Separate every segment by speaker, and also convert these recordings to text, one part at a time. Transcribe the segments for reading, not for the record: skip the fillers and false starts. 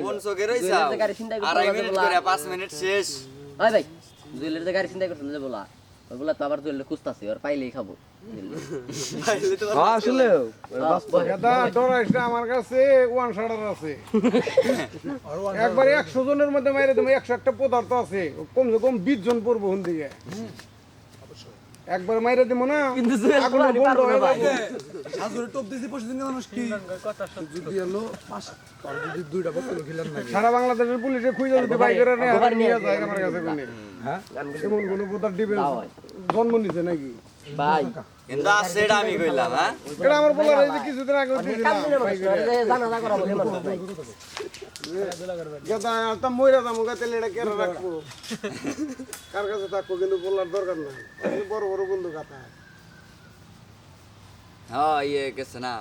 Speaker 1: কোন চোখে রইছাও আড়াই মিনিট করে 5 মিনিট শেষ
Speaker 2: ওই ভাই জুয়েলের গাড়ি চিন্তা করছেন যে বলা ওই বলা তো আবার জুয়েলের কুস্তাছে আর পাইলেই খাবো
Speaker 3: আসলে
Speaker 4: দাদা ডরাইসটা আমার কাছে ওয়ান শাটার আছে একবারে 100 জনের মধ্যে মাইরে তুমি 101টা পদার্থ আছে কমসে কম 20 জন পড়বো হুন দিকে একবার মাইরে দেবো না
Speaker 2: কিন্তু জুয়েল
Speaker 4: আগুন বন্ধ হয়ে যাবে
Speaker 5: সাজুরে টপ দিছি পরশুদিন মানুষ কি যদি হলো পাঁচ আর যদি দুইটা বোতল খেলাম না
Speaker 4: সারা বাংলাদেশের পুলিশে খুঁজে দিতে ভাই করে না আর নিয়ে যায় আমার কাছে কোনে
Speaker 5: হ্যাঁ
Speaker 4: এমন কোন পদার্থ দিবে জন্ম নিছে নাকি
Speaker 2: ভাই
Speaker 1: কিন্তু আছে এটা আমি কইলাম হ্যাঁ
Speaker 4: এটা আমার বলার এই যে কিছুদিন আগে দিয়েছিলাম
Speaker 2: জানাজা করা বলে মানুষ ভাই
Speaker 4: দাদা তা মইরা দাম গাতে লেড়া কেন রাখবো কার কাছে থাকবো কিন্তু বলার দরকার নাই বড় বড় বন্ধু কথা
Speaker 1: হ্যাঁ ইয়ে গেছে না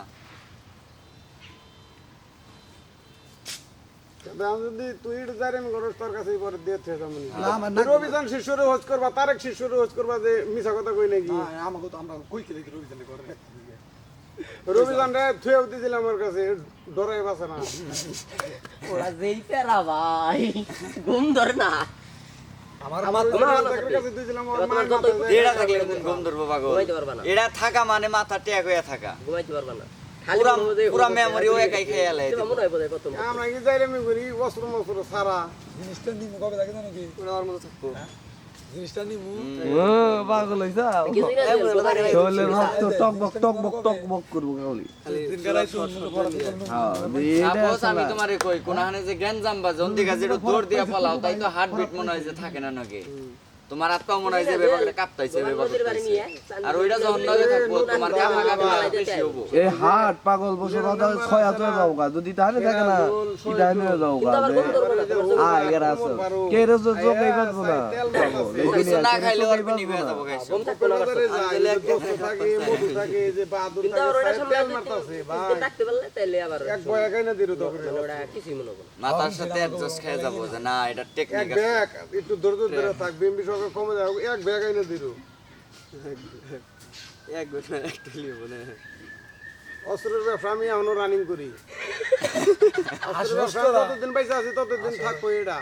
Speaker 4: আমি যদি তুই এটা জানেন করস তোর কাছে পরে দিয়েছে তেমন
Speaker 5: না আমার না
Speaker 4: রবিজান শিশুরে হোজ করবা তারেক শিশুরে হোজ করবা যে মিছা কথা কই নাকি
Speaker 5: আমাকে তো আমরা কই খেলে রবিজানে করে
Speaker 4: রবিজান রে থুয়ে দিছিলাম আমার কাছে ডরাই বাসা না
Speaker 2: ওরা যেই পেরা ভাই ঘুম ধরে না
Speaker 5: আমার
Speaker 4: তাকের কাছে দিছিলাম আমার মা
Speaker 1: এটা থাকলে কোন ঘুম ধরবো পাগল
Speaker 2: ঘুমাইতে পারবা না
Speaker 1: এটা থাকা মানে মাথা টেক হয়ে থাকা
Speaker 2: ঘুমাইতে পারবা না
Speaker 1: পুরা পুরা মেমরি ও একাই খেয়ে আলাই
Speaker 2: মনে হয় বোধহয় কত
Speaker 4: আমরা কি যাইলাম করি বস্ত্র মস্ত্র সারা
Speaker 5: জিনিসটা নিমু কবে লাগে জানো কি
Speaker 1: ওরা ওর মতো থাকবো
Speaker 5: জিনিসটা নিমু
Speaker 3: ও পাগল হইছা শরীরে রক্ত টকবক করবো খালি
Speaker 5: দিন গালাই শুন পড়া
Speaker 1: সাপোজ আমি তোমারে কই কোনখানে যে গ্যাঞ্জাম বা জন্দিকা যেটা দৌড় দিয়া পালাও তাই তো হার্টবিট মনে হয় যে থাকে না নাকি তোমার আত্মা মনে হয় যে ব্যাপারটা কাঁপতাইছে আর ওইটা যখন নজে থাকবো তোমার কামা কামা বেশি হবো
Speaker 3: এই হাট পাগল বসে কথা ছয়া তো যাও গা যদি তাহলে থাকে না কি ডাইনে যাও গা এর আছে কে রে যোগ এই বাজবো না
Speaker 1: কিছু না খাইলে আর পানি হয়ে যাবো গাইস
Speaker 4: থাকে মধু থাকে যে বাদুর থাকে তেল মারতাছে ভাই
Speaker 2: থাকতে পারলে তাইলে আবার
Speaker 4: এক বয়া কাইনা দিরু তো
Speaker 2: ওরা কিছুই মনে করো
Speaker 1: মাথার সাথে অ্যাডজাস্ট খেয়ে যাবো যে না এটা
Speaker 4: এক
Speaker 1: টেকনিক
Speaker 4: ব্যাগ একটু ধৈর্য ধরে থাক বিএমপি সরকার কমে যাও এক ব্যাগ আইনা দিরু
Speaker 1: এক গোটা একটা লিবো না
Speaker 4: অস্ত্রের ব্যবসা আমি এখনো রানিং করি অস্ত্রের ব্যবসা যতদিন পয়সা আছে ততদিন থাকবো এটা